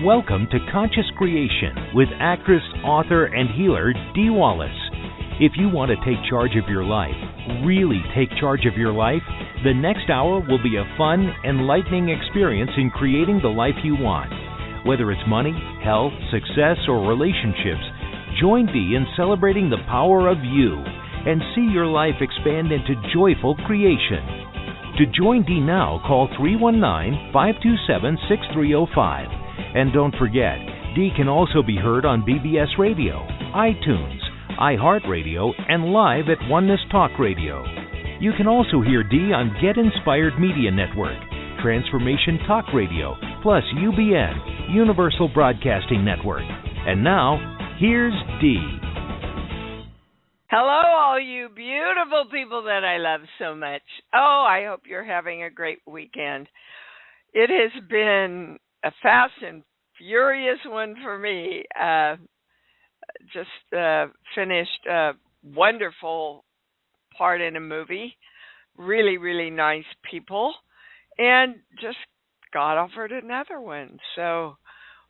Welcome to Conscious Creation with actress, author, and healer Dee Wallace. If you want to take charge of your life, really take charge of your life, the next hour will be a fun, enlightening experience in creating the life you want. Whether it's money, health, success, or relationships, join Dee in celebrating the power of you and see your life expand into joyful creation. To join Dee now, call 319-527-6305. And don't forget, Dee can also be heard on BBS Radio, iTunes, iHeartRadio, and live at Oneness Talk Radio. You can also hear Dee on Get Inspired Media Network, Transformation Talk Radio, plus UBN, Universal Broadcasting Network. And now, here's Dee. Hello, all you beautiful people that I love so much. Oh, I hope you're having a great weekend. It has been a fast and furious one for me. Just finished a wonderful part in a movie. Really, really nice people. And just got offered another one. So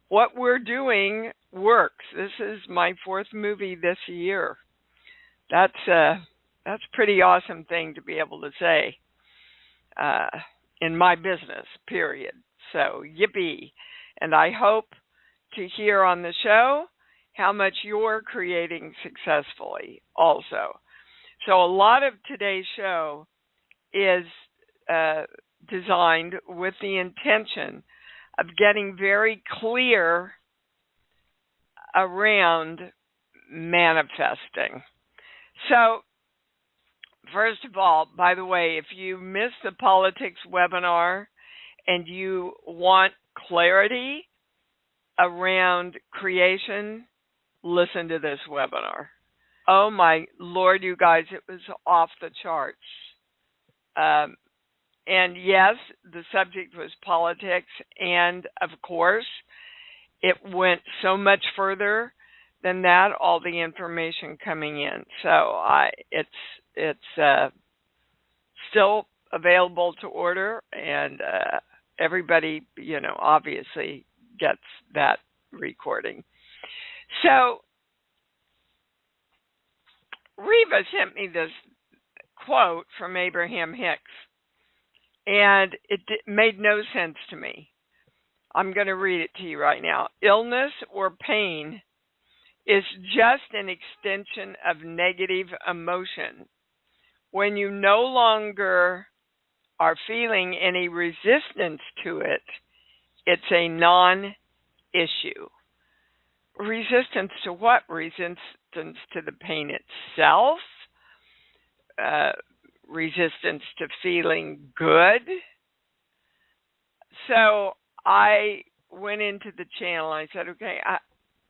what we're doing works. This is my fourth movie this year. That's a pretty awesome thing to be able to say in my business, period. So, yippee. And I hope to hear on the show how much you're creating successfully also. So a lot of today's show is designed with the intention of getting very clear around manifesting. So, first of all, by the way, if you missed the politics webinar and you want clarity around creation, listen to this webinar. Oh my Lord, you guys, it was off the charts. And yes, the subject was politics, and of course, it went so much further than that, all the information coming in. So it's still available to order, and everybody, obviously gets that recording. So Reva sent me this quote from Abraham Hicks, and it made no sense to me. I'm going to read it to you right now. Illness or pain is just an extension of negative emotion. When you no longer are feeling any resistance to it, it's a non-issue. Resistance to what? Resistance to the pain itself? Resistance to feeling good? So I went into the channel. I said, okay,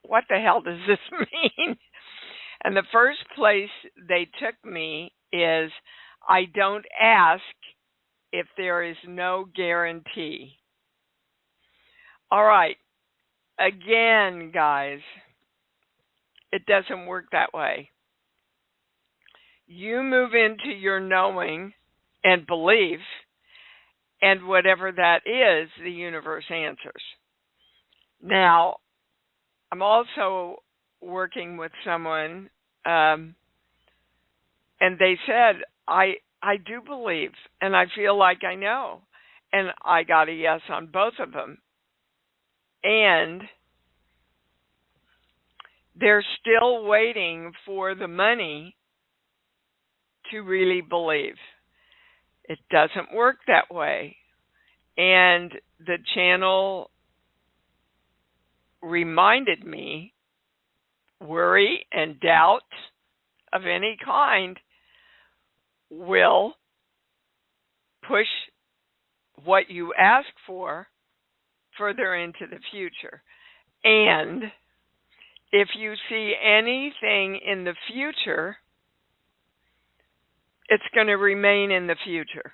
what the hell does this mean? And the first place they took me is, I don't ask if there is no guarantee. All right. Again, guys, it doesn't work that way. You move into your knowing and belief, and whatever that is, the universe answers. Now, I'm also working with someone, and they said, I do believe, and I feel like I know. And I got a yes on both of them. And they're still waiting for the money to really believe. It doesn't work that way. And the channel reminded me, worry and doubt of any kind will push what you ask for further into the future. And if you see anything in the future, it's going to remain in the future.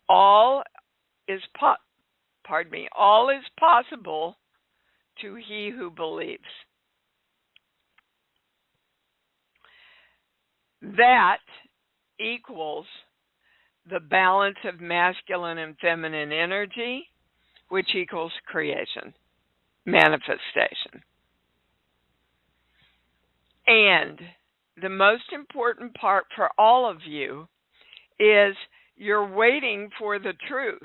All is possible to he who believes. That equals the balance of masculine and feminine energy, which equals creation, manifestation. And the most important part for all of you is you're waiting for the truth.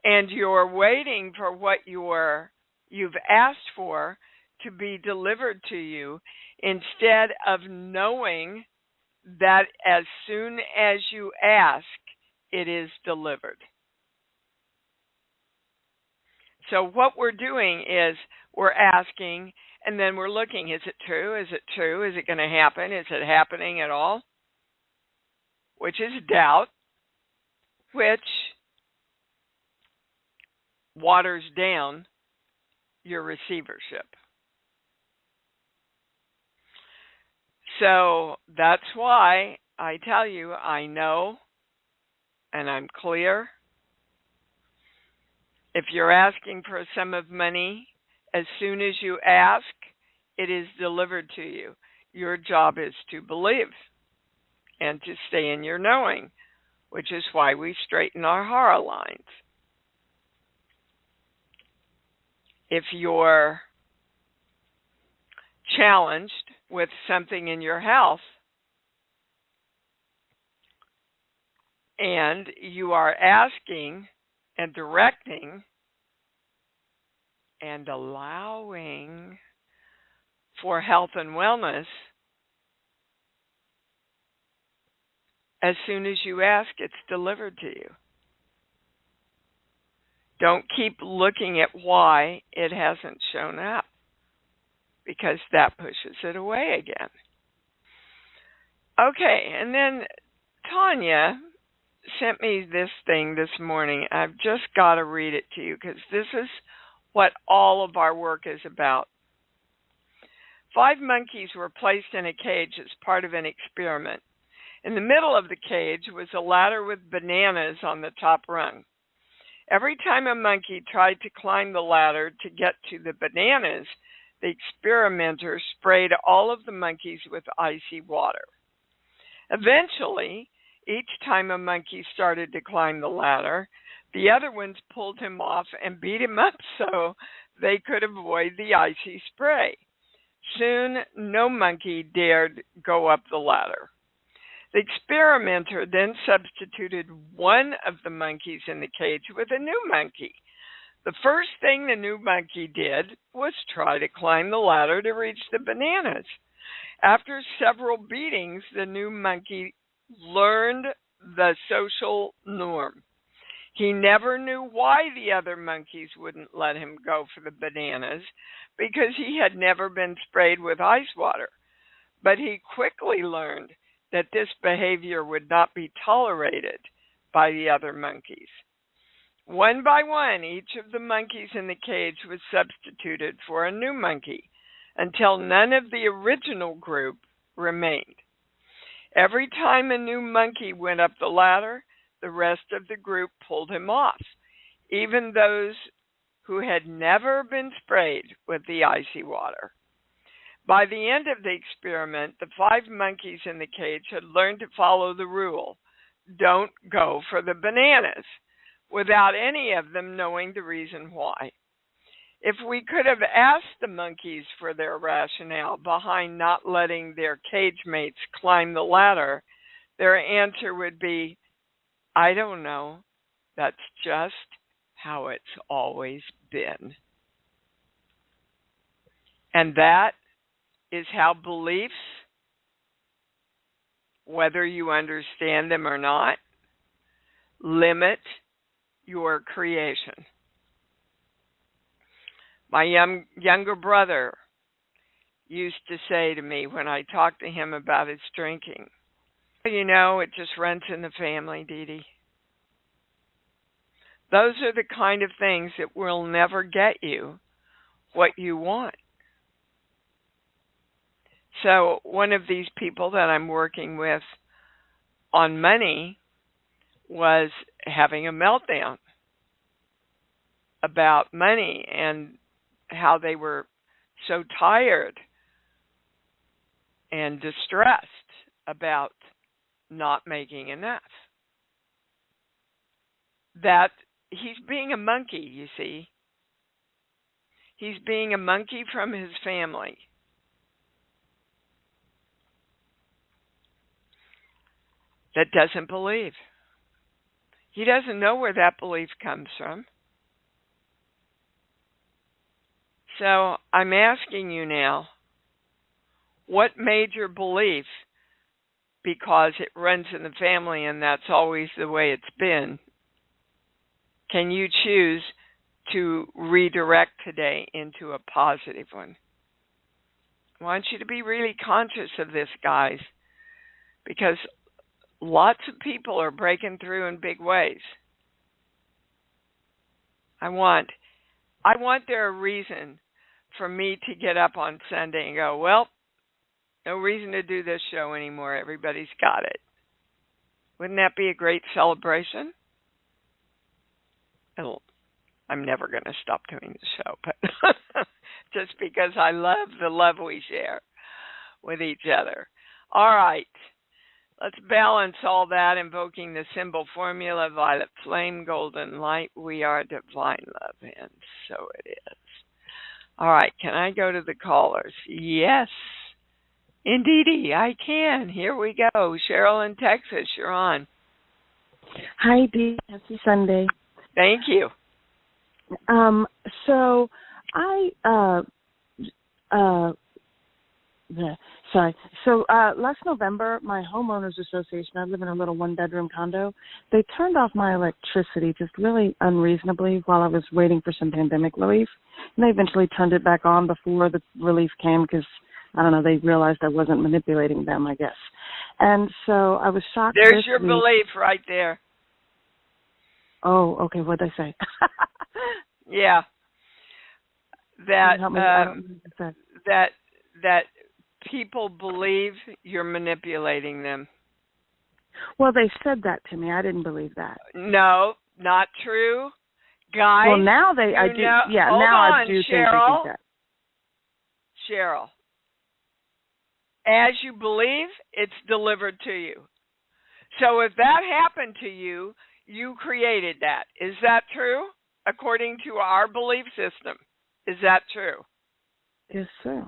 And you're waiting for what you've asked for to be delivered to you, instead of knowing that as soon as you ask, it is delivered. So what we're doing is we're asking, and then we're looking, is it true? Is it true? Is it going to happen? Is it happening at all? Which is doubt, which waters down your receivership. So that's why I tell you, I know and I'm clear. If you're asking for a sum of money, as soon as you ask, it is delivered to you. Your job is to believe and to stay in your knowing, which is why we straighten our horror lines. If you're challenged with something in your health and you are asking and directing and allowing for health and wellness, as soon as you ask, it's delivered to you. Don't keep looking at why it hasn't shown up, because that pushes it away again. Okay, and then Tanya sent me this thing this morning. I've just got to read it to you because this is what all of our work is about. 5 monkeys were placed in a cage as part of an experiment. In the middle of the cage was a ladder with bananas on the top rung. Every time a monkey tried to climb the ladder to get to the bananas, the experimenter sprayed all of the monkeys with icy water. Eventually, each time a monkey started to climb the ladder, the other ones pulled him off and beat him up so they could avoid the icy spray. Soon, no monkey dared go up the ladder. The experimenter then substituted one of the monkeys in the cage with a new monkey. The first thing the new monkey did was try to climb the ladder to reach the bananas. After several beatings, the new monkey learned the social norm. He never knew why the other monkeys wouldn't let him go for the bananas, because he had never been sprayed with ice water. But he quickly learned that this behavior would not be tolerated by the other monkeys. One by one, each of the monkeys in the cage was substituted for a new monkey until none of the original group remained. Every time a new monkey went up the ladder, the rest of the group pulled him off, even those who had never been sprayed with the icy water. By the end of the experiment, the 5 monkeys in the cage had learned to follow the rule, don't go for the bananas, without any of them knowing the reason why. If we could have asked the monkeys for their rationale behind not letting their cage mates climb the ladder, their answer would be, I don't know, that's just how it's always been. And that is how beliefs, whether you understand them or not, limit your creation. My younger brother used to say to me when I talked to him about his drinking, you know, it just runs in the family, Dee Dee. Those are the kind of things that will never get you what you want. So one of these people that I'm working with on money was having a meltdown about money and how they were so tired and distressed about not making enough. That he's being a monkey, you see. He's being a monkey from his family. That doesn't believe. He doesn't know where that belief comes from. So I'm asking you now, what major belief, because it runs in the family and that's always the way it's been, can you choose to redirect today into a positive one? I want you to be really conscious of this, guys, because lots of people are breaking through in big ways. I want there a reason for me to get up on Sunday and go, well, no reason to do this show anymore. Everybody's got it. Wouldn't that be a great celebration? I'm never going to stop doing the show, but just because I love the love we share with each other. All right. Let's balance all that, invoking the symbol formula, violet flame, golden light. We are divine love, and so it is. All right, can I go to the callers? Yes, indeedy, I can. Here we go. Cheryl in Texas, you're on. Hi, Dee. Happy Sunday. Thank you. So last November, my homeowners association, I live in a little one-bedroom condo, they turned off my electricity just really unreasonably while I was waiting for some pandemic relief. And they eventually turned it back on before the relief came because, I don't know, they realized I wasn't manipulating them, I guess. And so I was shocked. There's your belief right there. Oh, okay. What'd I say? Yeah. That people believe you're manipulating them. Well, they said that to me. I didn't believe that. No, not true. Guys, well, now I do. Yeah, now I do think they think that. Cheryl, as you believe, it's delivered to you. So if that happened to you, you created that. Is that true? According to our belief system. Is that true? Yes, sir.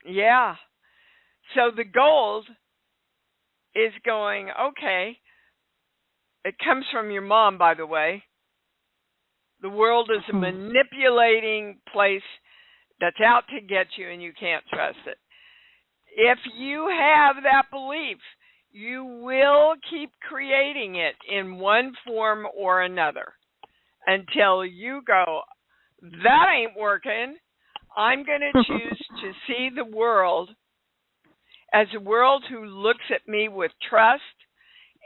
Yeah. So the gold is going, okay, it comes from your mom, by the way. The world is a manipulating place that's out to get you and you can't trust it. If you have that belief, you will keep creating it in one form or another until you go, that ain't working. I'm going to choose to see the world as a world who looks at me with trust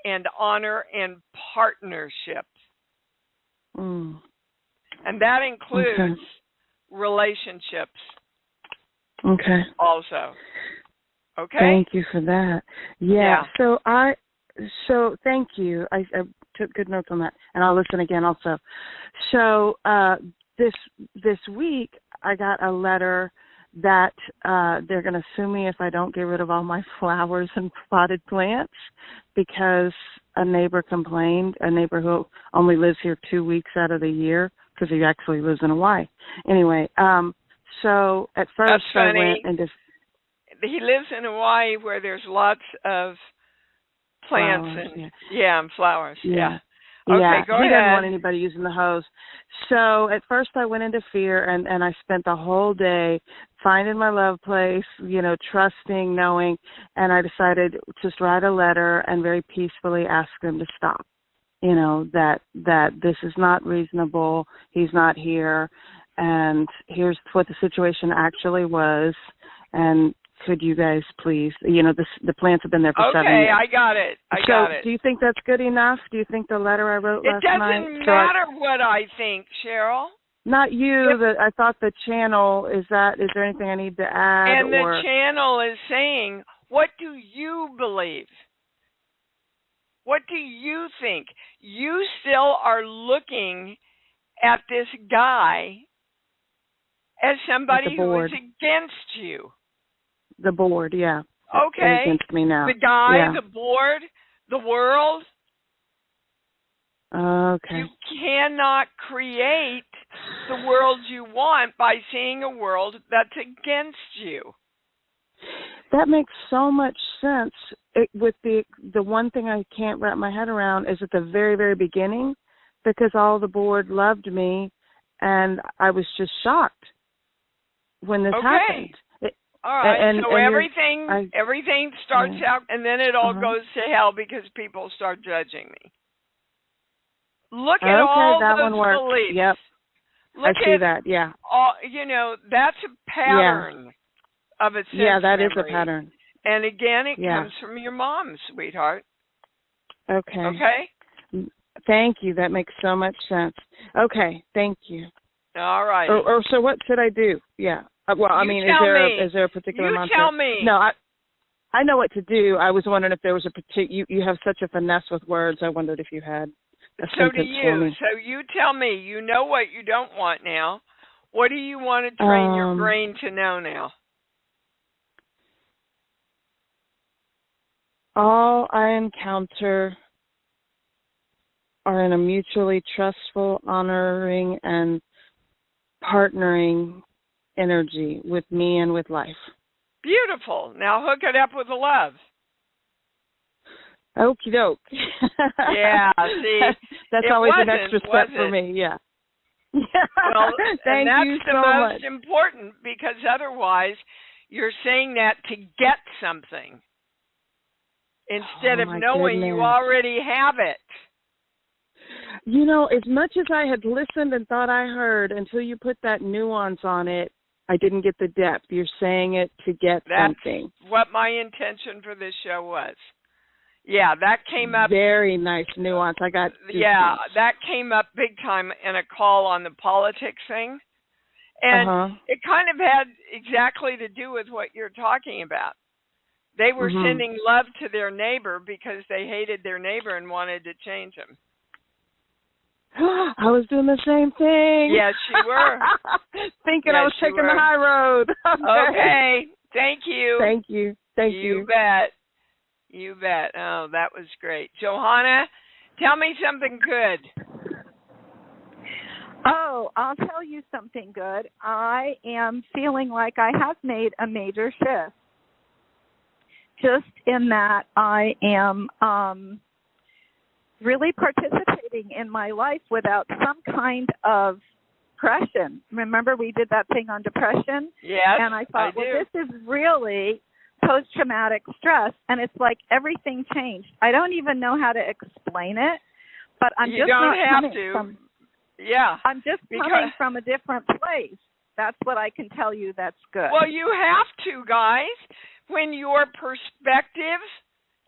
and honor and partnership. Mm. And that includes relationships. Okay. Also. Okay? Thank you for that. Yeah. So thank you. I took good notes on that, and I'll listen again also. So this week I got a letter that they're going to sue me if I don't get rid of all my flowers and potted plants because a neighbor complained, a neighbor who only lives here 2 weeks out of the year because he actually lives in Hawaii. Anyway, so at first I went into... He lives in Hawaii where there's lots of plants flowers, and flowers. Yeah. Okay, go ahead. He doesn't want anybody using the hose. So at first I went into fear and I spent the whole day finding my love place, trusting, knowing, and I decided to just write a letter and very peacefully ask them to stop. That this is not reasonable. He's not here. And here's what the situation actually was. And could you guys please, the plants have been there for 7 years. Okay, I got it. Do you think that's good enough? Do you think the letter I wrote last night? It doesn't matter what I think, Cheryl. Not you. I thought the channel, is there anything I need to add? And the channel is saying, what do you believe? What do you think? You still are looking at this guy as somebody who is against you. The board, yeah. Okay. Against me now. The guy, the board, the world. Okay. You cannot create the world you want by seeing a world that's against you. That makes so much sense. With the one thing I can't wrap my head around is at the very, very beginning, because all the board loved me, and I was just shocked when this happened. All right. So everything starts out, and then it all goes to hell because people start judging me. Look at all those beliefs. Yep. I see that. Yeah. All, that's a pattern of a sense Yeah, that memory. is a pattern. And again, it comes from your mom, sweetheart. Okay. Okay? Thank you. That makes so much sense. Okay. Thank you. All right. Or so what should I do? Yeah. Well, I mean, is there a particular mantra? You tell me. No, I know what to do. I was wondering if there was a particular. You have such a finesse with words. I wondered if you had a So do sentence you. for me. So you tell me. You know what you don't want now. What do you want to train your brain to know now? All I encounter are in a mutually trustful, honoring, and partnering energy with me and with life. Beautiful. Now hook it up with the love. Okie doke. Yeah, see. That's always an extra step for me, yeah. Well, Thank you so much. And that's the most important, because otherwise you're saying that to get something instead of knowing you already have it. As much as I had listened and thought I heard, until you put that nuance on it, I didn't get the depth. You're saying it to get something. That's what my intention for this show was. Yeah, that came up. Very nice nuance. I got goosebumps. Yeah, that came up big time in a call on the politics thing. And it kind of had exactly to do with what you're talking about. They were sending love to their neighbor because they hated their neighbor and wanted to change him. I was doing the same thing. Yes, you were. Thinking I was taking the high road. Okay. Thank you. Thank you. Thank you. You bet. You bet. Oh, that was great. Johanna, tell me something good. Oh, I'll tell you something good. I am feeling like I have made a major shift. Just in that I am really participating in my life without some kind of depression. Remember we did that thing on depression? Yes, and I thought, well, this is really post-traumatic stress, and it's like everything changed. I don't even know how to explain it, but I'm you just don't not have coming to. from. Yeah, I'm just coming from a different place. That's what I can tell you. That's good. Well, you have to, guys. When your perspective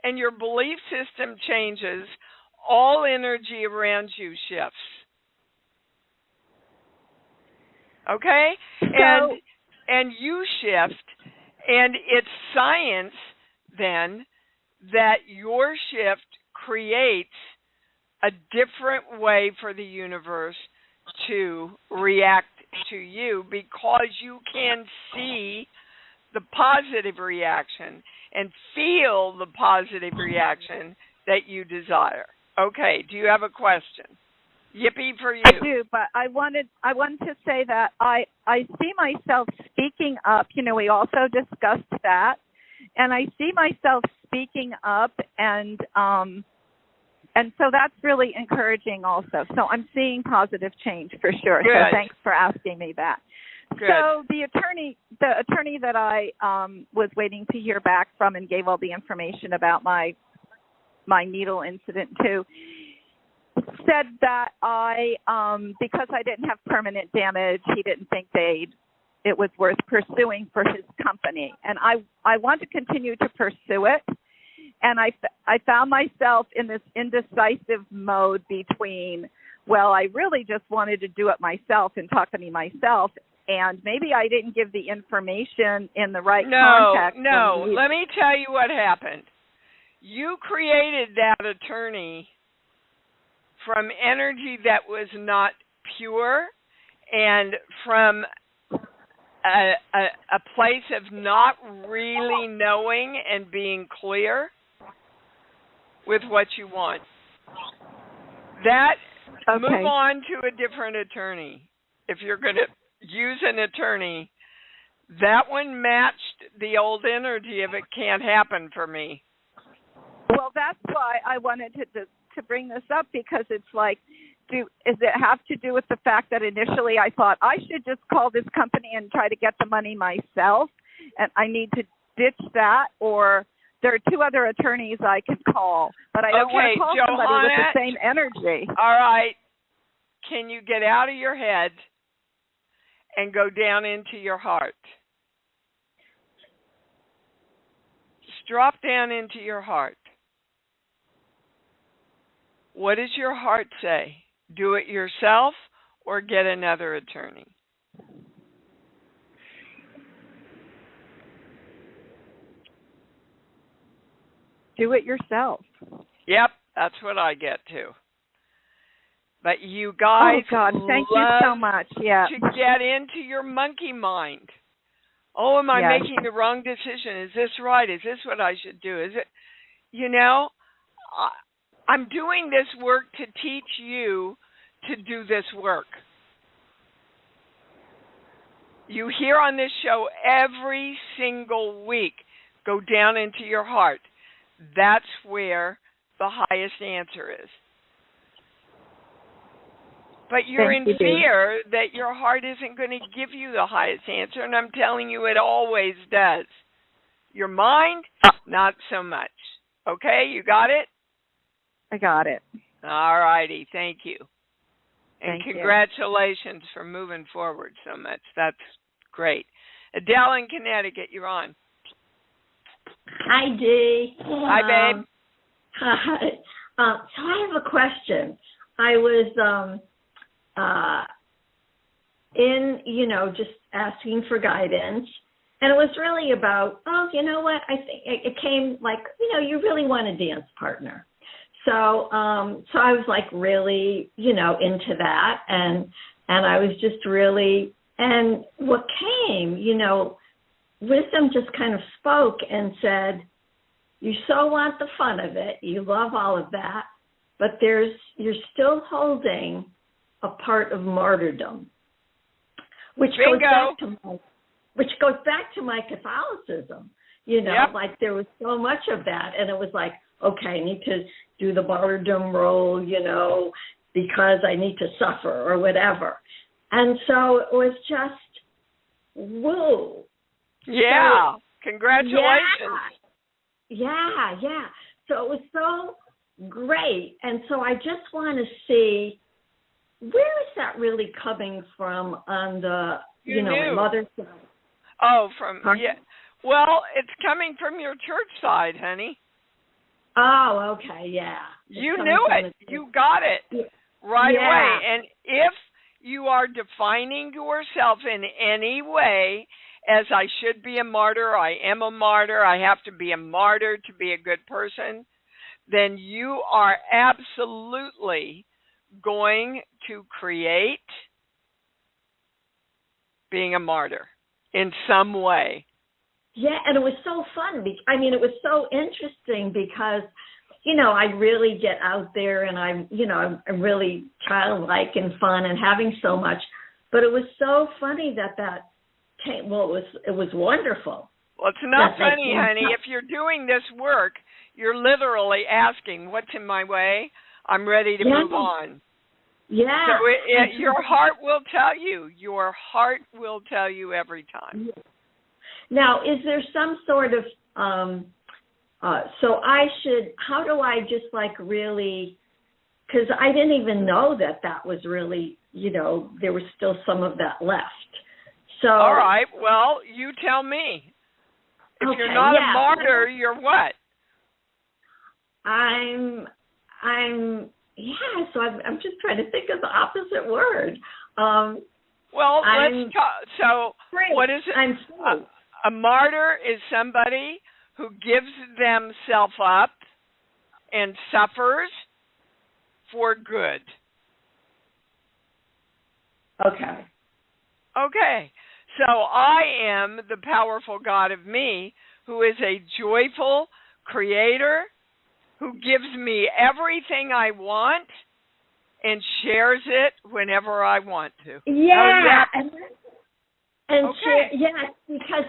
and your belief system changes, all energy around you shifts. Okay? And you shift, and it's science then that your shift creates a different way for the universe to react to you, because you can see the positive reaction and feel the positive reaction that you desire. Okay, do you have a question? Yippee for you. I do, but I wanted to say that I see myself speaking up. We also discussed that, and I see myself speaking up, and so that's really encouraging also. So I'm seeing positive change for sure. Good. So thanks for asking me that. Good. So the attorney that I was waiting to hear back from and gave all the information about my needle incident too, said that because I didn't have permanent damage, he didn't think it was worth pursuing for his company. And I want to continue to pursue it. And I found myself in this indecisive mode between, well, I really just wanted to do it myself and talk to me myself, and maybe I didn't give the information in the right context. No, let me tell you what happened. You created that attorney from energy that was not pure and from a place of not really knowing and being clear with what you want. That, Okay. move on to a different attorney. If you're going to use an attorney, that one matched the old energy of it can't happen for me. Well, that's why I wanted to bring this up, because it's like, does it have to do with the fact that initially I thought I should just call this company and try to get the money myself, and I need to ditch that, or there are two other attorneys I can call, but I don't want to call somebody with the same energy. All right. Can you get out of your head and go down into your heart? Just drop down into your heart. What does your heart say? Do it yourself or get another attorney? Do it yourself. Yep, that's what I get too. But you guys, oh God, thank you so much. Yeah, to get into your monkey mind. Oh, am I making the wrong decision? Is this right? Is this what I should do? Is it? You know, I'm doing this work to teach you to do this work. You hear on this show every single week, go down into your heart. That's where the highest answer is. But you're in fear that your heart isn't going to give you the highest answer, and I'm telling you it always does. Your mind, not so much. Okay, you got it? I got it. All righty, thank you. And Thank congratulations for moving forward so much. That's great. Adele in Connecticut, you're on. Hi, Dee. Hi, babe. Hi. So I have a question. I was just asking for guidance, and it was really about, you know what? I think it came like, you really want a dance partner. So I was like really, into that, and I was just really, and what came, wisdom just kind of spoke and said, you so want the fun of it, you love all of that, but you're still holding a part of martyrdom, which goes back to my Catholicism. Yep. Like there was so much of that, and it was like, okay, I need to do the martyrdom role, because I need to suffer or whatever. And so it was just, whoa. Yeah. So, congratulations. Yeah. So it was so great. And so I just want to see, where is that really coming from on the, my mother's side? Oh, yeah. Well, it's coming from your church side, honey. Oh, okay, yeah. You knew it. You got it right away. And if you are defining yourself in any way as I should be a martyr, I am a martyr, I have to be a martyr to be a good person, then you are absolutely going to create being a martyr in some way. Yeah, and it was so fun. It was so interesting because, I really get out there and I'm really childlike and fun and having so much. But it was so funny that came. Well, it was wonderful. Well, it's not funny, honey. If you're doing this work, you're literally asking, what's in my way? I'm ready to move on. Yeah. So your heart will tell you. Your heart will tell you every time. Yeah. Now, is there some sort of, how do I just really, because I didn't even know that was really, there was still some of that left. So. All right, well, you tell me. If you're not a martyr, you're what? So I'm just trying to think of the opposite word. Well, let's talk. So, what is it? I'm free. A martyr is somebody who gives themselves up and suffers for good. Okay. So I am the powerful God of me, who is a joyful creator, who gives me everything I want and shares it whenever I want to. Yeah, and okay. yeah, because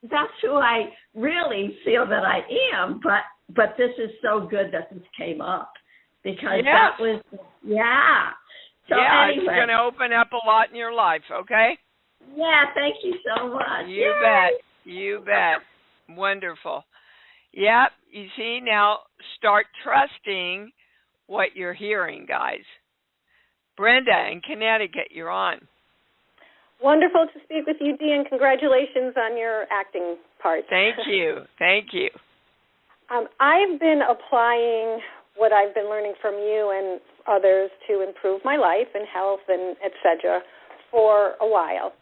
that's who I really feel that I am. But this is so good that this came up because that was So anyway, it's going to open up a lot in your life. Okay. Yeah, thank you so much. You bet. You bet. Wonderful. Yep. You see, now start trusting what you're hearing, guys. Brenda in Connecticut, you're on. Wonderful to speak with you, Dee, and congratulations on your acting part. Thank you. Thank you. I've been applying what I've been learning from you and others to improve my life and health and et cetera for a while.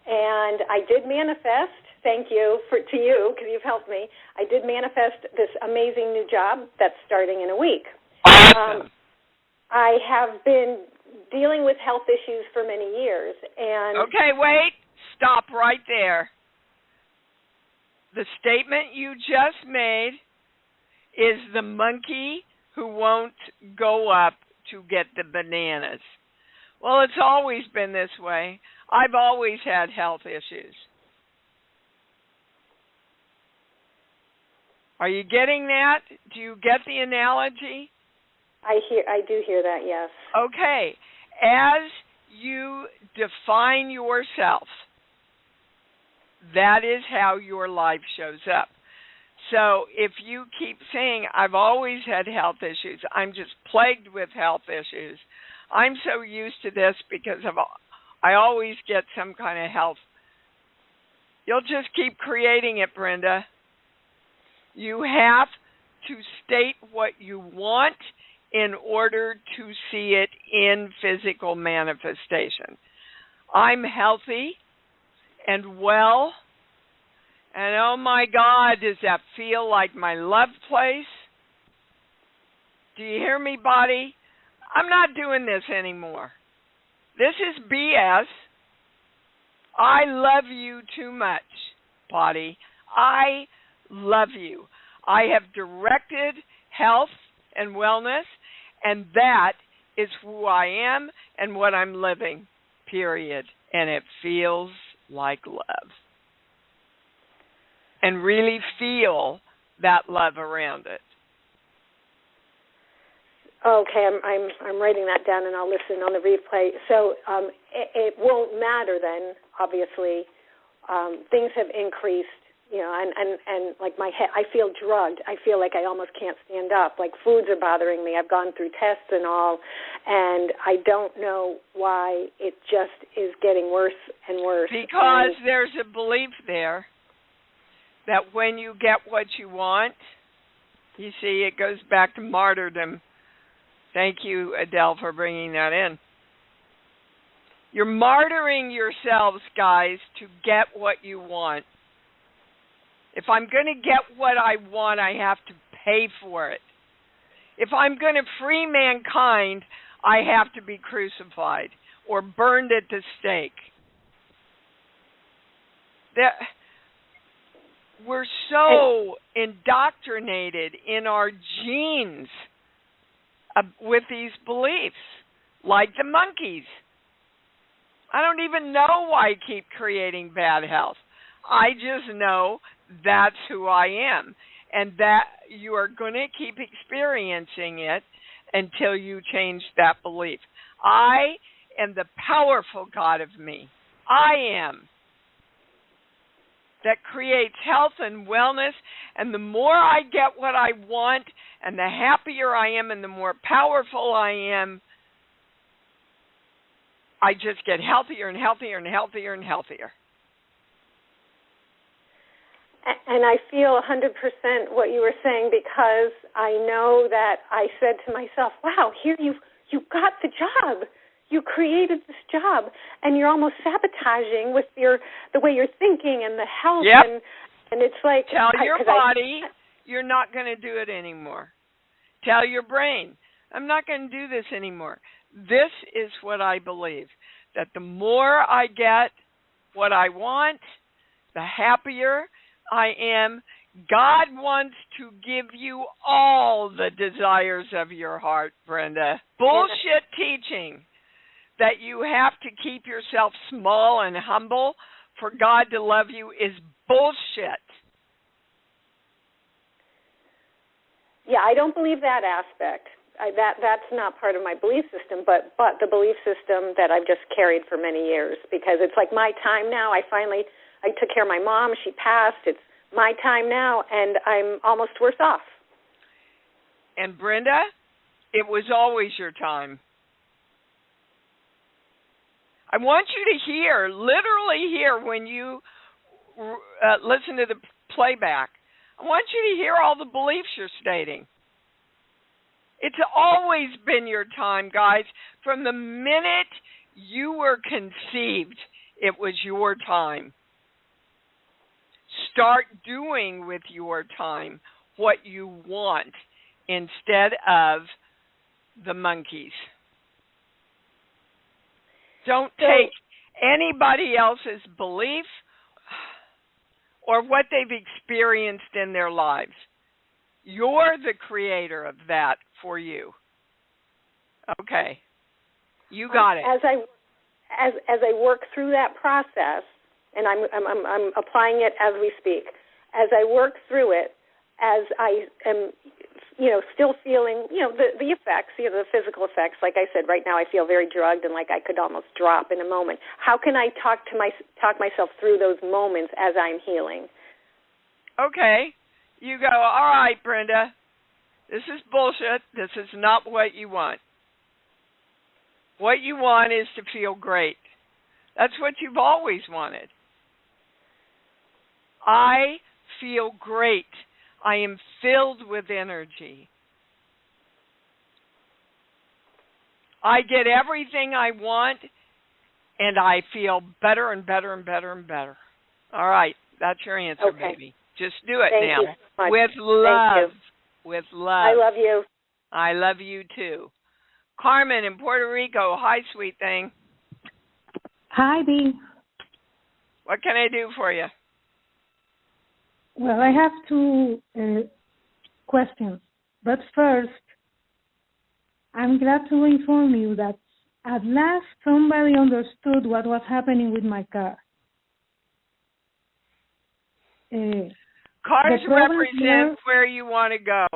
And I did manifest, thank you to you because you've helped me, I did manifest this amazing new job that's starting in a week. Awesome. I have been dealing with health issues for many years. And okay, wait. Stop right there. The statement you just made is the monkey who won't go up to get the bananas. Well, it's always been this way. I've always had health issues. Are you getting that? Do you get the analogy? I do hear that, yes. Okay. As you define yourself, that is how your life shows up. So if you keep saying, I've always had health issues, I'm just plagued with health issues, I'm so used to this because I always get some kind of health. You'll just keep creating it, Brenda. You have to state what you want in order to see it in physical manifestation. I'm healthy and well, and oh my God, does that feel like my love place? Do you hear me, body? I'm not doing this anymore. This is BS. I love you too much, body. I love you. I have directed health and wellness, and that is who I am and what I'm living, period. And it feels like love. And really feel that love around it. Okay, I'm writing that down, and I'll listen on the replay. So it won't matter then. Obviously, things have increased. You know, and like my head, I feel drugged. I feel like I almost can't stand up. Like foods are bothering me. I've gone through tests and all, and I don't know why it just is getting worse and worse. Because there's a belief there that when you get what you want, you see, it goes back to martyrdom. Thank you, Adele, for bringing that in. You're martyring yourselves, guys, to get what you want. If I'm going to get what I want, I have to pay for it. If I'm going to free mankind, I have to be crucified or burned at the stake. We're so indoctrinated in our genes with these beliefs, like the monkeys. I don't even know why I keep creating bad health. I just know that's who I am, and that you are going to keep experiencing it until you change that belief. I am the powerful God of me. I am. That creates health and wellness, and the more I get what I want, and the happier I am, and the more powerful I am, I just get healthier and healthier and healthier and healthier. And I feel 100% what you were saying, because I know that I said to myself, wow, here you got the job. You created this job, and you're almost sabotaging with the way you're thinking and the health. Yep. And it's like... Tell your body you're not going to do it anymore. Tell your brain, I'm not going to do this anymore. This is what I believe, that the more I get what I want, the happier I am, God wants to give you all the desires of your heart, Brenda. Bullshit teaching that you have to keep yourself small and humble for God to love you is bullshit. Yeah, I don't believe that aspect. That's not part of my belief system, but the belief system that I've just carried for many years, because it's like my time now. I took care of my mom. She passed. It's my time now, and I'm almost worse off. And Brenda, it was always your time. I want you to hear, literally hear when you listen to the playback. I want you to hear all the beliefs you're stating. It's always been your time, guys. From the minute you were conceived, it was your time. Start doing with your time what you want instead of the monkeys. Don't take anybody else's belief or what they've experienced in their lives. You're the creator of that for you. Okay. You got it. As I work through that process, and I'm applying it as we speak, as I work through it, as I am, still feeling, the effects, the physical effects. Like I said, right now I feel very drugged and like I could almost drop in a moment. How can I talk myself through those moments as I'm healing? Okay. You go, all right, Brenda, this is bullshit. This is not what you want. What you want is to feel great. That's what you've always wanted. I feel great. I am filled with energy. I get everything I want, and I feel better and better and better and better. All right, that's your answer, baby. Just do it now. Thank you so much. With love. With love. I love you. I love you too. Carmen in Puerto Rico. Hi, sweet thing. Hi, Dee. What can I do for you? Well, I have two questions. But first, I'm glad to inform you that at last somebody understood what was happening with my car. Cars represent where you want to go.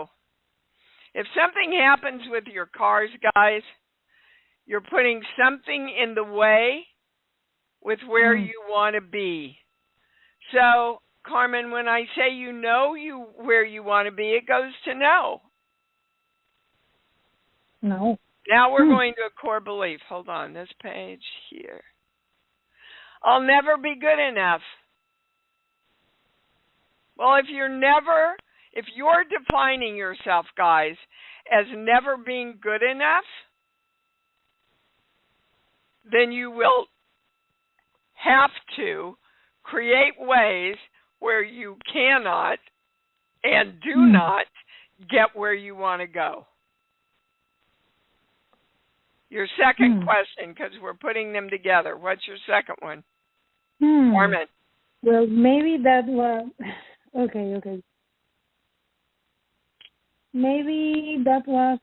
If something happens with your cars, guys, you're putting something in the way with where you want to be. So, Carmen, when I say where you want to be, it goes to no. No. Now we're going to a core belief. Hold on, this page here. I'll never be good enough. Well, if you're defining yourself, guys, as never being good enough, then you will have to create ways where you cannot and do not get where you want to go. Your second question, because we're putting them together. What's your second one? Carmen. Well, maybe that was... Okay. Maybe that was...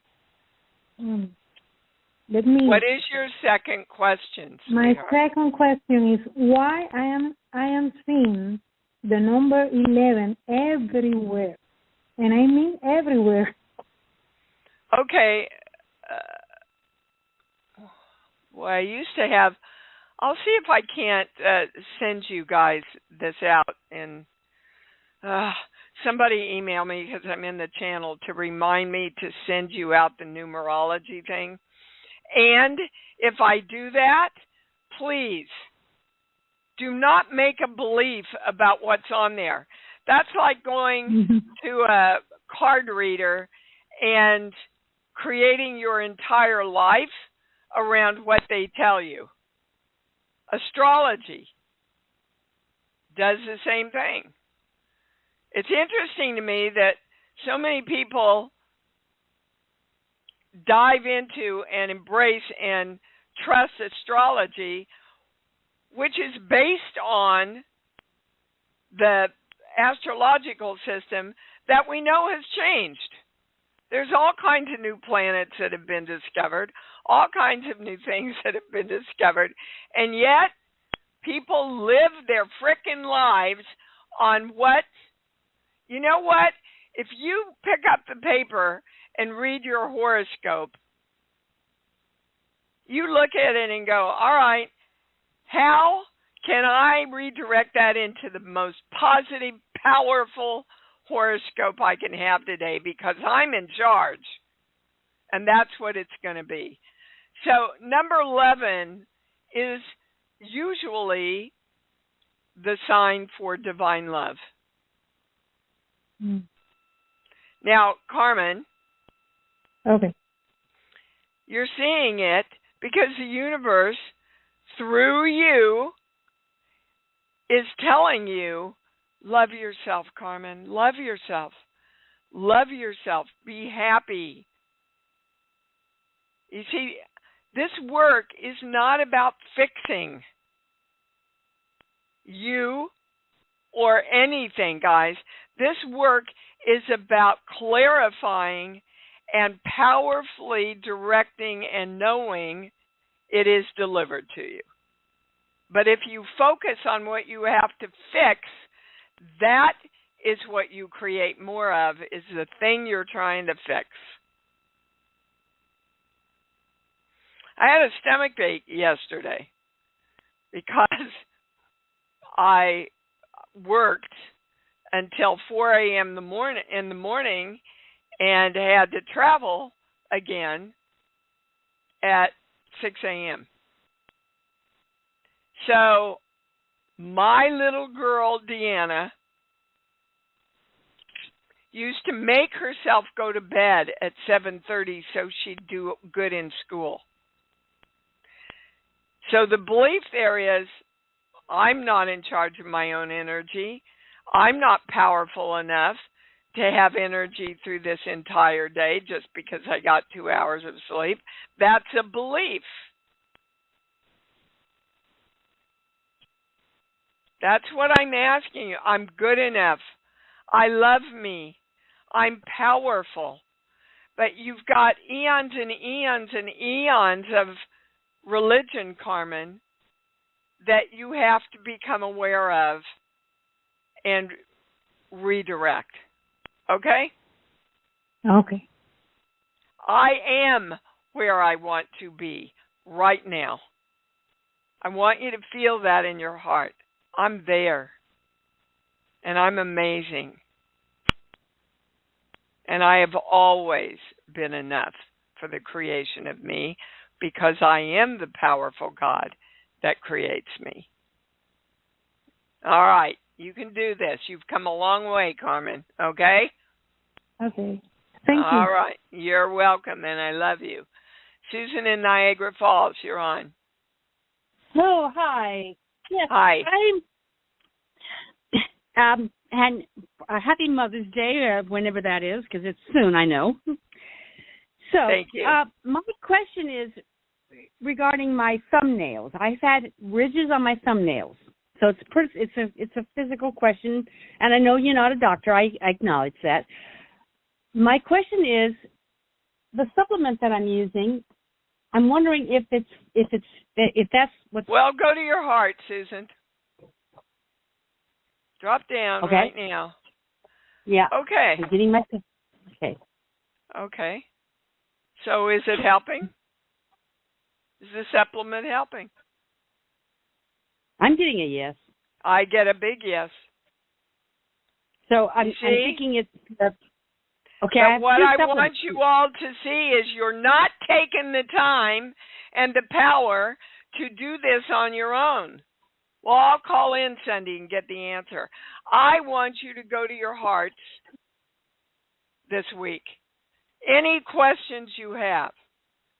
What is your second question, sweetheart? My second question is why I am seeing the number 11 everywhere, and I mean everywhere. Okay. Well, I used to have. I'll see if I can't send you guys this out, and somebody email me because I'm in the channel to remind me to send you out the numerology thing. And if I do that, please do not make a belief about what's on there. That's like going to a card reader and creating your entire life around what they tell you. Astrology does the same thing. It's interesting to me that so many people dive into and embrace and trust astrology, which is based on the astrological system that we know has changed. There's all kinds of new planets that have been discovered, all kinds of new things that have been discovered, and yet people live their frickin' lives on what, you know what? If you pick up the paper and read your horoscope, you look at it and go, all right, how can I redirect that into the most positive, powerful horoscope I can have today, because I'm in charge? And that's what it's going to be. So number 11 is usually the sign for divine love. Now, Carmen. Okay. You're seeing it because the universe, through you, is telling you, love yourself, Carmen. Love yourself. Love yourself. Be happy. You see, this work is not about fixing you or anything, guys. This work is about clarifying and powerfully directing and knowing it is delivered to you. But if you focus on what you have to fix, that is what you create more of, is the thing you're trying to fix. I had a stomach ache yesterday because I worked until 4 a.m. in the morning and had to travel again at 6 a.m. So my little girl, Deanna, used to make herself go to bed at 7:30 so she'd do good in school. So the belief there is, I'm not in charge of my own energy. I'm not powerful enough to have energy through this entire day just because I got 2 hours of sleep. That's a belief. That's what I'm asking you. I'm good enough. I love me. I'm powerful. But you've got eons and eons and eons of religion, Carmen, that you have to become aware of and redirect. Okay? Okay. I am where I want to be right now. I want you to feel that in your heart. I'm there. And I'm amazing. And I have always been enough for the creation of me, because I am the powerful God that creates me. All right. You can do this. You've come a long way, Carmen. Okay? Okay. Thank you. All right. You're welcome, and I love you. Susan in Niagara Falls, you're on. Oh, hi. Yes, Hi. And a happy Mother's Day, whenever that is, because it's soon, I know. So, thank you. My question is regarding my thumbnails. I've had ridges on my thumbnails, so it's a physical question, and I know you're not a doctor. I acknowledge that. My question is, the supplement that I'm using, I'm wondering if that's what. Well, go to your heart, Susan. Drop down right now. Yeah. Okay. I'm getting my. Okay. Okay. So is it helping? Is the supplement helping? I'm getting a yes. I get a big yes. So I'm thinking it's. Okay. But what I want you all to see is you're not taking the time and the power to do this on your own. Well, I'll call in Sunday and get the answer. I want you to go to your hearts this week. Any questions you have,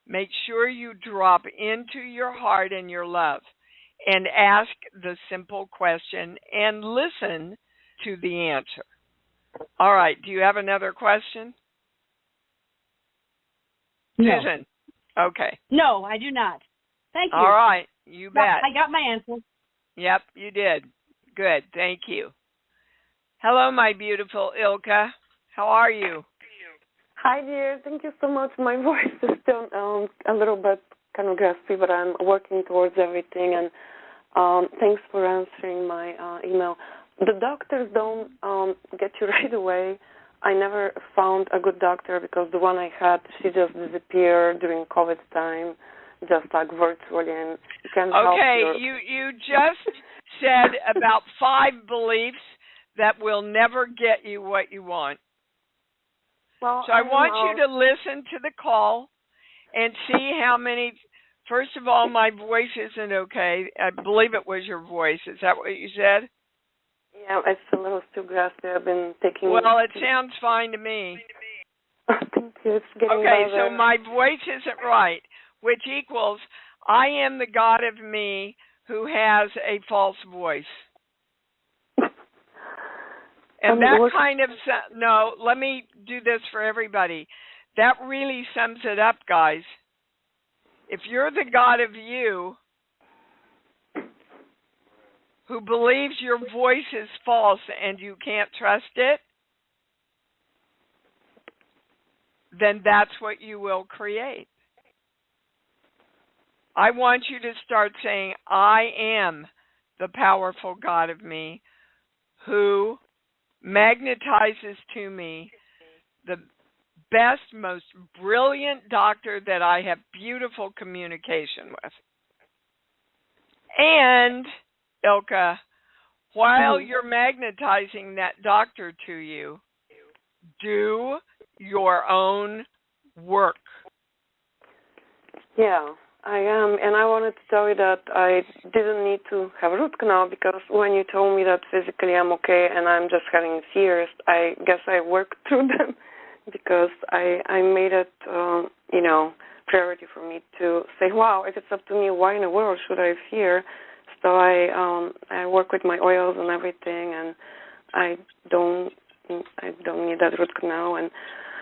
make sure you drop into your heart and your love and ask the simple question and listen to the answer. All right. Do you have another question? No. Susan? Okay. No, I do not. Thank you. All right. You bet. I got my answer. Yep, you did. Good. Thank you. Hello, my beautiful Ilka. How are you? Hi, dear. Thank you so much. My voice is still a little bit kind of gaspy, but I'm working towards everything. And thanks for answering my email. The doctors don't get you right away. I never found a good doctor because the one I had, she just disappeared during COVID time, just like virtually, and you can't help you just said about 5 beliefs that will never get you what you want. Well, so I want you to listen to the call and see how many. First of all, my voice isn't okay. I believe it was your voice. Is that what you said? Yeah, it's a little still gaspy. I've been taking. Well, it sounds fine to me. Thank you. It's getting okay, better. So my voice isn't right, which equals I am the God of me who has a false voice. And that kind of, no, let me do this for everybody. That really sums it up, guys. If you're the God of you who believes your voice is false and you can't trust it, then that's what you will create. I want you to start saying, I am the powerful God of me who magnetizes to me the best, most brilliant doctor that I have beautiful communication with. And, Ilka, while you're magnetizing that doctor to you, do your own work. Yeah, I am. And I wanted to tell you that I didn't need to have a root canal because when you told me that physically I'm okay and I'm just having fears, I guess I worked through them because I made it, priority for me to say, wow, if it's up to me, why in the world should I fear? So I work with my oils and everything, and I don't need that root canal. And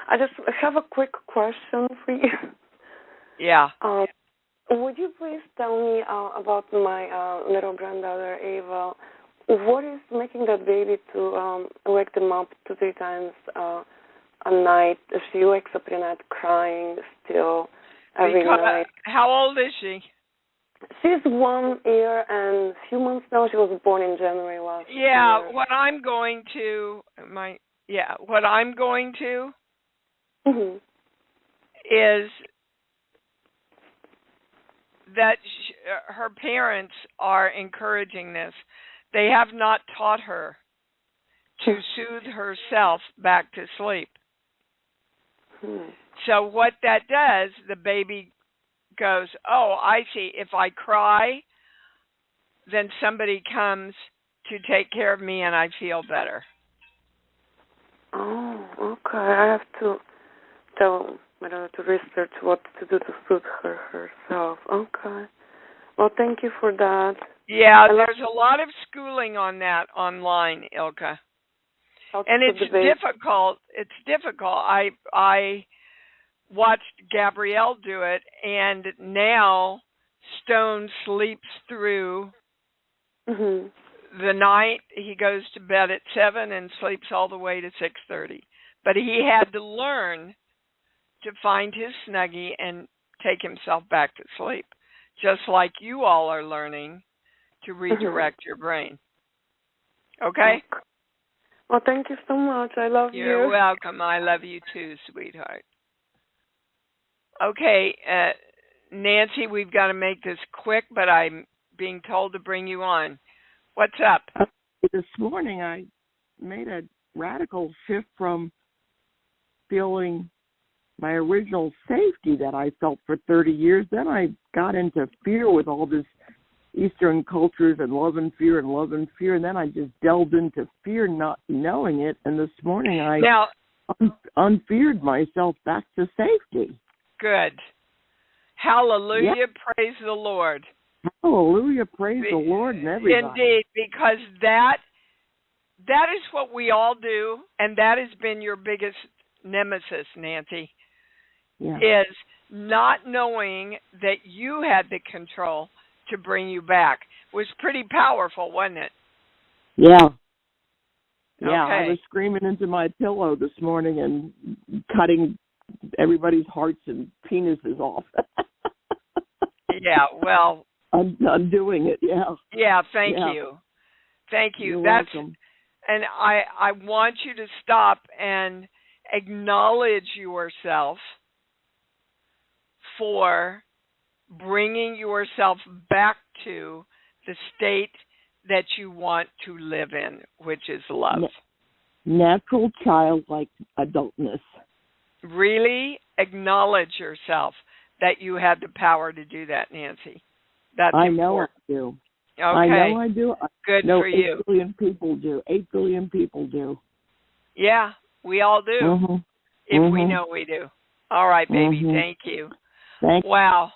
I just have a quick question for you. Yeah. Would you please tell me about my little granddaughter, Ava? What is making that baby to wake them up 2-3 times a night? She wakes up in the night crying still every night. How old is she? She's 1 year and a few months now. She was born in January last year. What I'm going to is that her parents are encouraging this. They have not taught her to soothe herself back to sleep. So what that does, the baby goes, oh, I see. If I cry, then somebody comes to take care of me and I feel better. Oh, okay. I have to tell my daughter to research what to do to soothe her herself. Okay. Well, thank you for that. Yeah, there's a lot of schooling on that online, Ilka. And it's difficult. It's difficult. I watched Gabrielle do it, and now Stone sleeps through the night. He goes to bed at 7 and sleeps all the way to 6:30. But he had to learn to find his Snuggie and take himself back to sleep, just like you all are learning to redirect your brain. Okay? Well, thank you so much. I love you. You're welcome. I love you too, sweetheart. Okay, Nancy, we've got to make this quick, but I'm being told to bring you on. What's up? This morning I made a radical shift from feeling my original safety that I felt for 30 years. Then I got into fear with all this Eastern cultures and love and fear. And then I just delved into fear not knowing it. And this morning I unfeared myself back to safety. Good. Hallelujah. Yeah. Praise the Lord. Hallelujah. Praise the Lord and everybody. Indeed, because that is what we all do, and that has been your biggest nemesis, Nancy, is not knowing that you had the control to bring you back. It was pretty powerful, wasn't it? Yeah. Yeah, Okay. I was screaming into my pillow this morning and cutting everybody's hearts and penises off. Yeah, well, I'm doing it, yeah. Yeah, thank you. Thank you. You're That's welcome. And I want you to stop and acknowledge yourself for bringing yourself back to the state that you want to live in, which is love. Natural childlike adultness. Really acknowledge yourself that you had the power to do that, Nancy. That's I know important. I do. Okay. I know I do. Good no, for you. 8 billion people do. 8 billion people do. Yeah, we all do. Mm-hmm. If we know we do. All right, baby. Mm-hmm. Thank you. Thank you. Wow.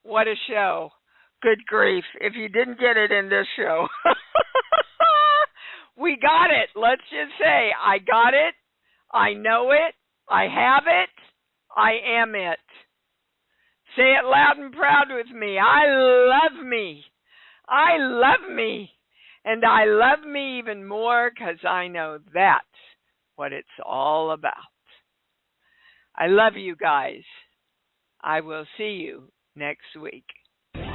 What a show. Good grief. If you didn't get it in this show. We got it. Let's just say I got it. I know it. I have it. I am it. Say it loud and proud with me. I love me. I love me. And I love me even more because I know that's what it's all about. I love you guys. I will see you next week.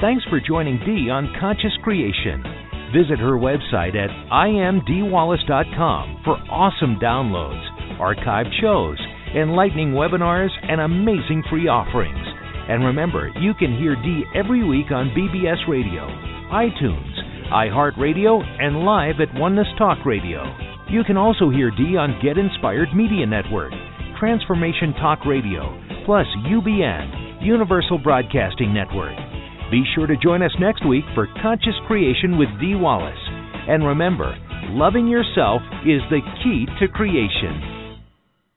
Thanks for joining Dee on Conscious Creation. Visit her website at imdwallace.com for awesome downloads, archived shows, enlightening webinars, and amazing free offerings. And remember, you can hear Dee every week on BBS Radio, iTunes, iHeartRadio, and live at Oneness Talk Radio. You can also hear Dee on Get Inspired Media Network, Transformation Talk Radio, plus UBN, Universal Broadcasting Network. Be sure to join us next week for Conscious Creation with Dee Wallace. And remember, loving yourself is the key to creation.